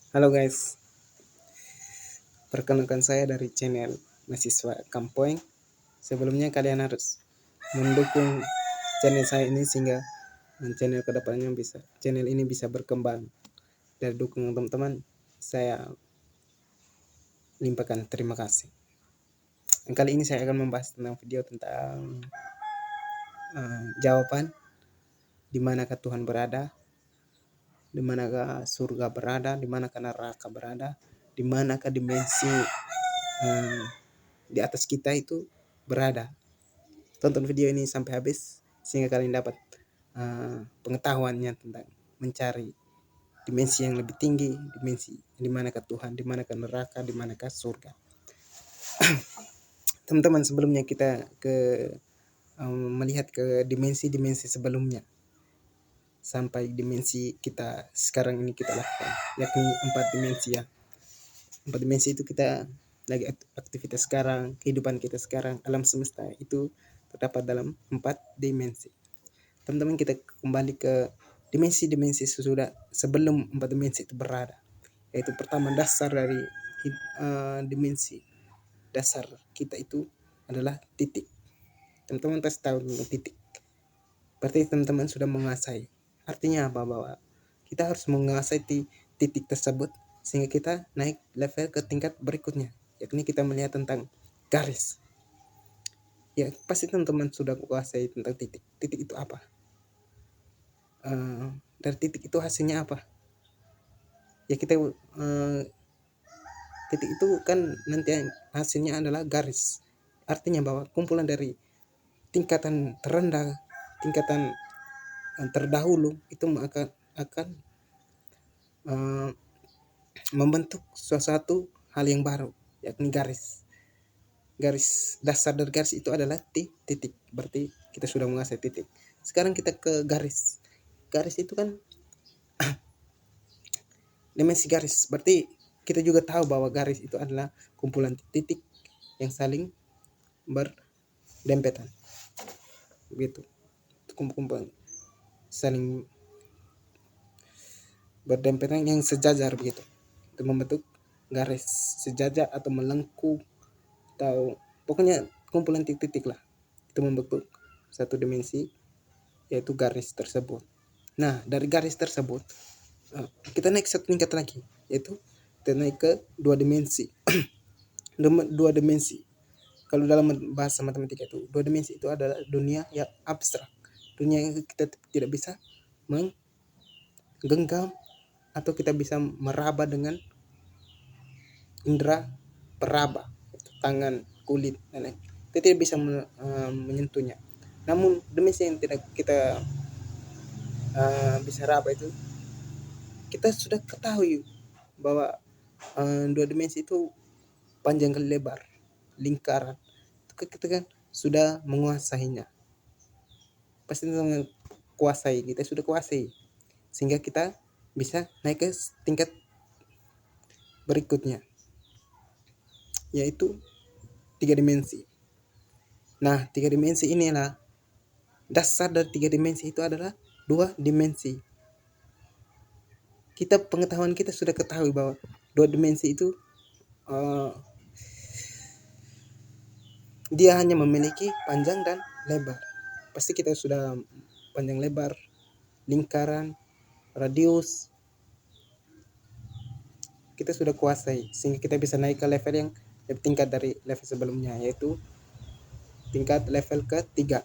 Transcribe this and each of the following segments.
Halo guys, perkenalkan saya dari channel Mahasiswa Kampoeng. Sebelumnya kalian harus mendukung channel saya ini sehingga channel kedepannya channel ini bisa berkembang. Dari dukungan teman-teman, saya limpahkan terima kasih. Kali ini saya akan membahas tentang video tentang jawaban di manakah Tuhan berada, di manakah surga berada, di manakah neraka berada, di manakah dimensi di atas kita itu berada. Tonton video ini sampai habis sehingga kalian dapat pengetahuannya tentang mencari dimensi yang lebih tinggi, dimensi di manakah Tuhan, di manakah neraka, di manakah surga. Teman-teman, sebelumnya kita melihat ke dimensi-dimensi sebelumnya sampai dimensi kita sekarang ini kita lakukan, yakni 4 dimensi ya. 4 dimensi itu kita lagi aktivitas sekarang, kehidupan kita sekarang, alam semesta itu terdapat dalam 4 dimensi. Teman-teman, kita kembali ke dimensi-dimensi sesudah sebelum 4 dimensi itu berada. Yaitu pertama, dasar dari dimensi dasar kita itu adalah titik. Teman-teman pasti tahu tentang titik. Berarti teman-teman sudah menguasai. Artinya apa? Bahwa kita harus menguasai titik tersebut sehingga kita naik level ke tingkat berikutnya, yakni kita melihat tentang garis. Ya, pasti teman-teman sudah menguasai tentang titik. Titik itu apa? Dari titik itu hasilnya apa? Ya kita titik itu kan nanti hasilnya adalah garis. Artinya bahwa kumpulan dari tingkatan terendah, tingkatan terdahulu itu akan membentuk suatu hal yang baru, yakni garis. Garis dasar dari garis itu adalah titik. Berarti kita sudah menguasai titik. Sekarang kita ke garis. Garis itu kan dimensi garis. Berarti kita juga tahu bahwa garis itu adalah kumpulan titik yang saling berdempetan. Begitu. Kumpulan saling berdempetan yang sejajar begitu. Itu membentuk garis sejajar atau melengkung atau pokoknya kumpulan titik-titik lah. Itu membentuk satu dimensi yaitu garis tersebut. Nah, dari garis tersebut kita naik satu tingkat lagi, yaitu kita naik ke 2 dimensi. 2 dimensi. Kalau dalam bahasa matematika itu 2 dimensi itu adalah dunia yang abstrak. Dunia yang kita tidak bisa menggenggam atau kita bisa meraba dengan indera peraba, tangan, kulit, dan lain. Kita tidak bisa menyentuhnya. Namun dimensi yang tidak kita bisa raba itu kita sudah ketahui bahwa 2 dimensi itu panjang kali lebar, lingkaran. Kita kan sudah menguasainya. Pasti kita kuasai, kita sudah kuasai. Sehingga kita bisa naik ke tingkat berikutnya, yaitu 3 dimensi. Nah, 3 dimensi inilah dasar dari 3 dimensi itu adalah 2 dimensi. Pengetahuan kita sudah ketahui bahwa 2 dimensi itu dia hanya memiliki panjang dan lebar. Pasti kita sudah panjang lebar, lingkaran, radius, kita sudah kuasai sehingga kita bisa naik ke level yang lebih tingkat dari level sebelumnya, yaitu tingkat level ketiga.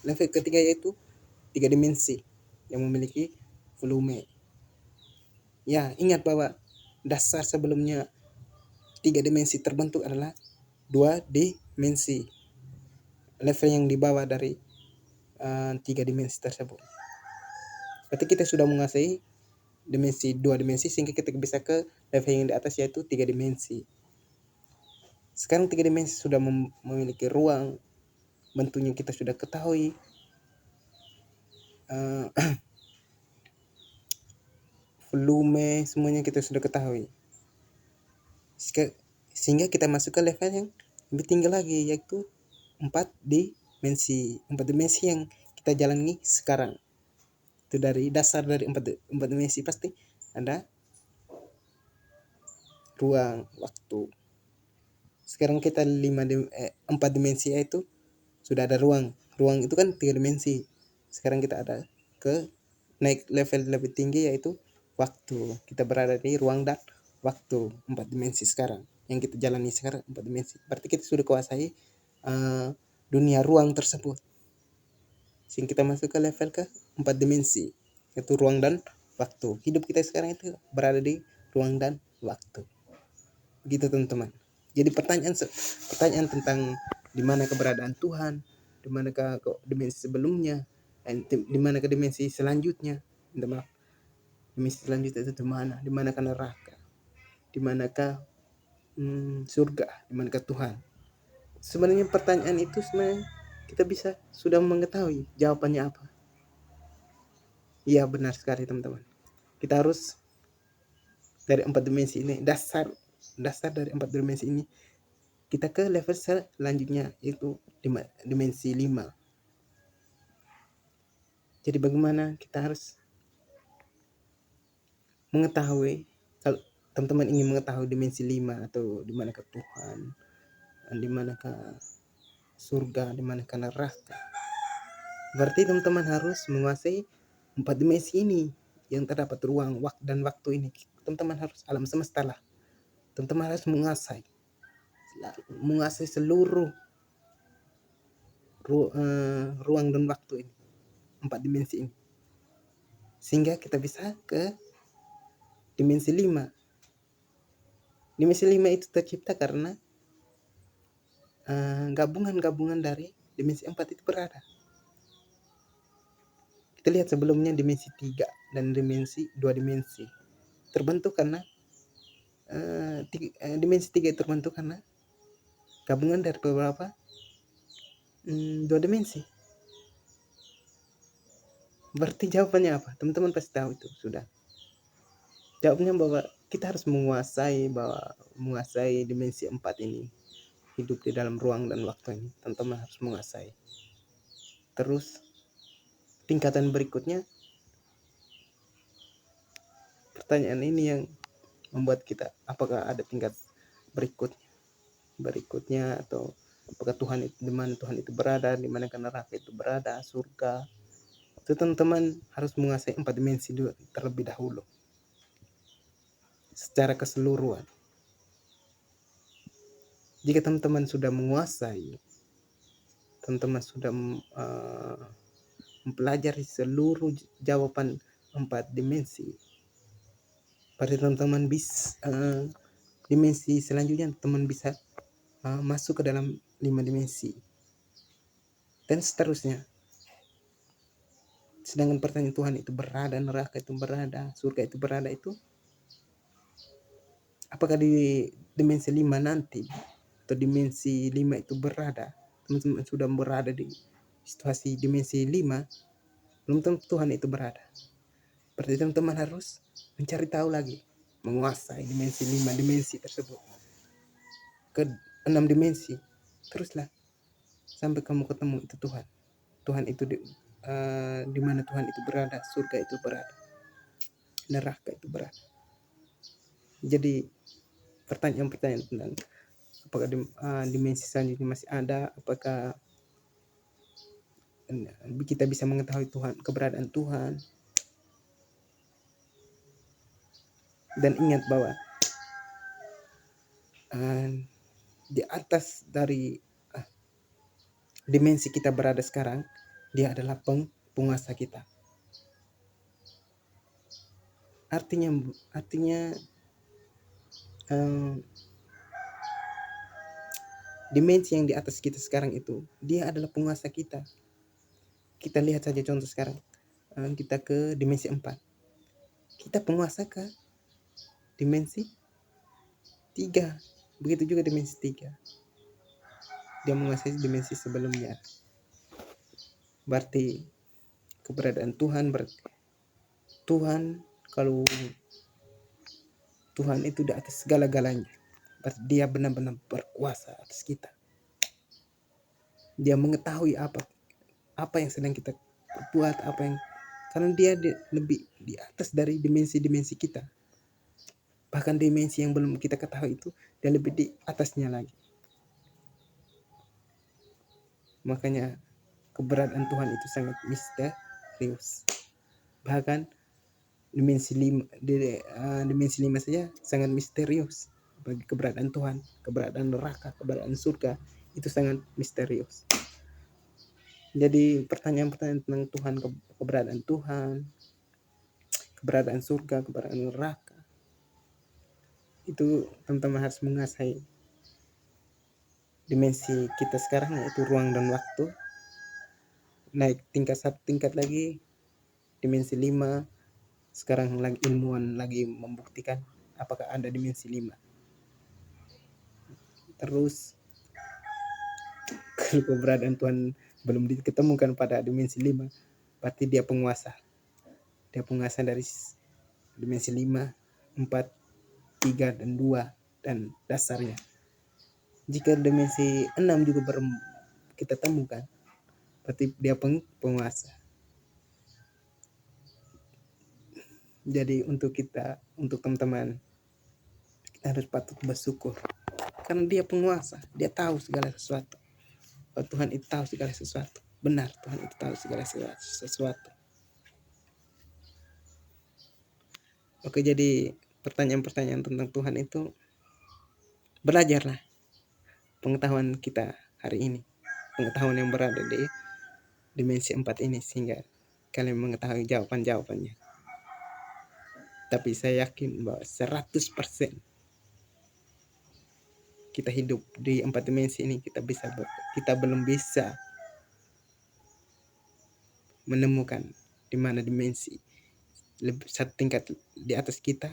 Level ketiga yaitu 3 dimensi yang memiliki volume. Ya, ingat bahwa dasar sebelumnya 3 dimensi terbentuk adalah 2 dimensi. Level yang di bawah dari 3 dimensi tersebut. Berarti kita sudah menguasai dimensi 2 dimensi sehingga kita bisa ke level yang di atas yaitu 3 dimensi. Sekarang 3 dimensi sudah memiliki ruang, bentuknya kita sudah ketahui. Volume semuanya kita sudah ketahui. Sehingga kita masuk ke level yang lebih tinggi lagi yaitu 4 dimensi. 4 dimensi yang kita jalani sekarang. Itu dari dasar dari 4 dimensi pasti ada ruang, waktu. Sekarang kita 4 dimensi itu sudah ada ruang. Ruang itu kan 3 dimensi. Sekarang kita ada ke naik level lebih tinggi yaitu waktu. Kita berada di ruang dan waktu, 4 dimensi sekarang. Yang kita jalani sekarang 4 dimensi. Berarti kita sudah kuasai dunia ruang tersebut. Sehingga kita masuk ke level ke 4 dimensi, yaitu ruang dan waktu. Hidup kita sekarang itu berada di ruang dan waktu. Begitu teman-teman. Jadi pertanyaan tentang di mana keberadaan Tuhan, di manakah dimensi sebelumnya, dan di manakah dimensi selanjutnya, dimensi selanjutnya itu di manakah neraka, di manakah surga, di manakah Tuhan. Sebenarnya pertanyaan itu sebenarnya kita bisa sudah mengetahui jawabannya apa. Iya benar sekali teman-teman. Kita harus dari 4 dimensi ini, dasar dari 4 dimensi ini kita ke level selanjutnya, yaitu dimensi 5. Jadi bagaimana kita harus mengetahui, kalau teman-teman ingin mengetahui dimensi 5 atau di manakah Tuhan, di manakah surga, di manakah neraka, berarti teman-teman harus menguasai 4 dimensi ini yang terdapat ruang, waktu dan waktu ini. Teman-teman harus alam semesta lah. Teman-teman harus menguasai seluruh ruang dan waktu ini, 4 dimensi ini, sehingga kita bisa ke dimensi 5. Dimensi 5 itu tercipta karena gabungan dari dimensi 4 itu berada. Kita lihat sebelumnya dimensi 3 dan dimensi 2 dimensi terbentuk karena dimensi 3 itu terbentuk karena gabungan dari beberapa 2 dimensi. Berarti jawabannya apa? Teman-teman pasti tahu itu sudah. Jawabnya bahwa kita harus menguasai dimensi 4 ini. Hidup di dalam ruang dan waktu ini, teman-teman harus menguasai. Terus tingkatan berikutnya, pertanyaan ini yang membuat kita, apakah ada tingkat berikutnya atau apakah Tuhan itu, di mana Tuhan itu berada, di mana neraka itu berada, surga. Itu teman-teman harus menguasai 4 dimensi terlebih dahulu secara keseluruhan. Jika teman-teman sudah menguasai, teman-teman sudah mempelajari seluruh jawaban 4 dimensi, berarti teman-teman bisa dimensi selanjutnya teman bisa masuk ke dalam 5 dimensi dan seterusnya. Sedangkan pertanyaan Tuhan itu berada, neraka itu berada, surga itu berada, itu apakah di dimensi 5 nanti atau dimensi 5 itu berada, teman-teman sudah berada di situasi dimensi 5, belum tentu Tuhan itu berada. Berarti teman-teman harus mencari tahu lagi, menguasai dimensi 5 dimensi tersebut ke 6 dimensi, teruslah sampai kamu ketemu itu Tuhan itu di mana Tuhan itu berada, surga itu berada, neraka itu berada. Jadi pertanyaan-pertanyaan tentang apakah dimensi selanjutnya masih ada, apakah kita bisa mengetahui keberadaan Tuhan. Dan ingat bahwa di atas dari dimensi kita berada sekarang, dia adalah penguasa kita. Artinya dimensi yang di atas kita sekarang itu, dia adalah penguasa kita. Kita lihat saja contoh sekarang, kita ke dimensi 4, kita penguasa ke dimensi 3. Begitu juga dimensi 3, dia menguasai dimensi sebelumnya. Berarti keberadaan Tuhan, kalau Tuhan itu di atas segala-galanya, berarti dia benar-benar berkuasa atas kita. Dia mengetahui apa yang sedang kita perbuat, karena dia lebih di atas dari dimensi-dimensi kita. Bahkan dimensi yang belum kita ketahui itu dia lebih di atasnya lagi. Makanya keberadaan Tuhan itu sangat misterius. Bahkan dimensi lima saja sangat misterius. Bagi keberadaan Tuhan, keberadaan neraka, keberadaan surga itu sangat misterius. Jadi pertanyaan-pertanyaan tentang Tuhan, keberadaan Tuhan, keberadaan surga, keberadaan neraka, itu teman-teman harus menguasai dimensi kita sekarang, yaitu ruang dan waktu. Naik satu tingkat lagi, dimensi 5. Sekarang lagi ilmuwan lagi membuktikan apakah ada dimensi 5. Terus kalau keberadaan Tuhan belum diketemukan pada dimensi 5, berarti dia penguasa. Dia penguasa dari dimensi 5, 4, 3, dan 2, dan dasarnya. Jika dimensi 6 juga kita temukan, berarti dia penguasa. Jadi untuk teman-teman, kita harus patut bersyukur. Karena dia penguasa, dia tahu segala sesuatu. Tuhan itu tahu segala sesuatu. Benar, Tuhan itu tahu segala sesuatu. Oke, jadi pertanyaan-pertanyaan tentang Tuhan itu, belajarlah pengetahuan kita hari ini. Pengetahuan yang berada di dimensi 4 ini, sehingga kalian mengetahui jawaban-jawabannya. Tapi saya yakin bahwa 100% kita hidup di 4 dimensi ini, kita belum bisa menemukan di mana dimensi lebih satu tingkat di atas kita,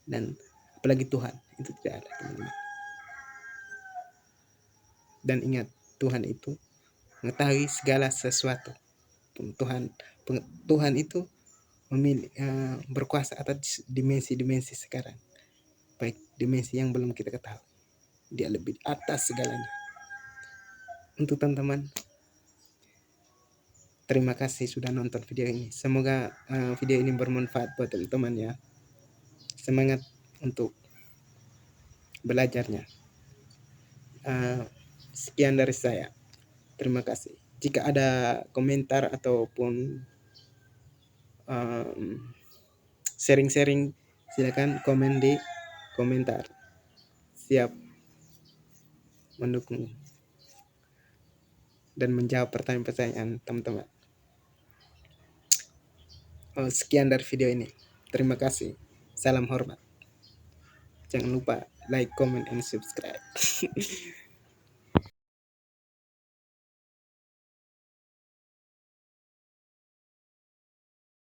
dan apalagi Tuhan itu tidak ada, teman-teman. Dan ingat, Tuhan itu mengetahui segala sesuatu. Tuhan itu berkuasa atas dimensi-dimensi sekarang, baik dimensi yang belum kita ketahui. Dia lebih atas segalanya. Untuk teman-teman, terima kasih sudah nonton video ini. Semoga video ini bermanfaat buat teman-teman ya. Semangat untuk belajarnya. Sekian dari saya. Terima kasih. Jika ada komentar ataupun sharing-sharing, silakan komen di komentar. Siap mendukung dan menjawab pertanyaan-pertanyaan teman-teman. Sekian dari video ini. Terima kasih. Salam hormat. Jangan lupa like, comment, and subscribe.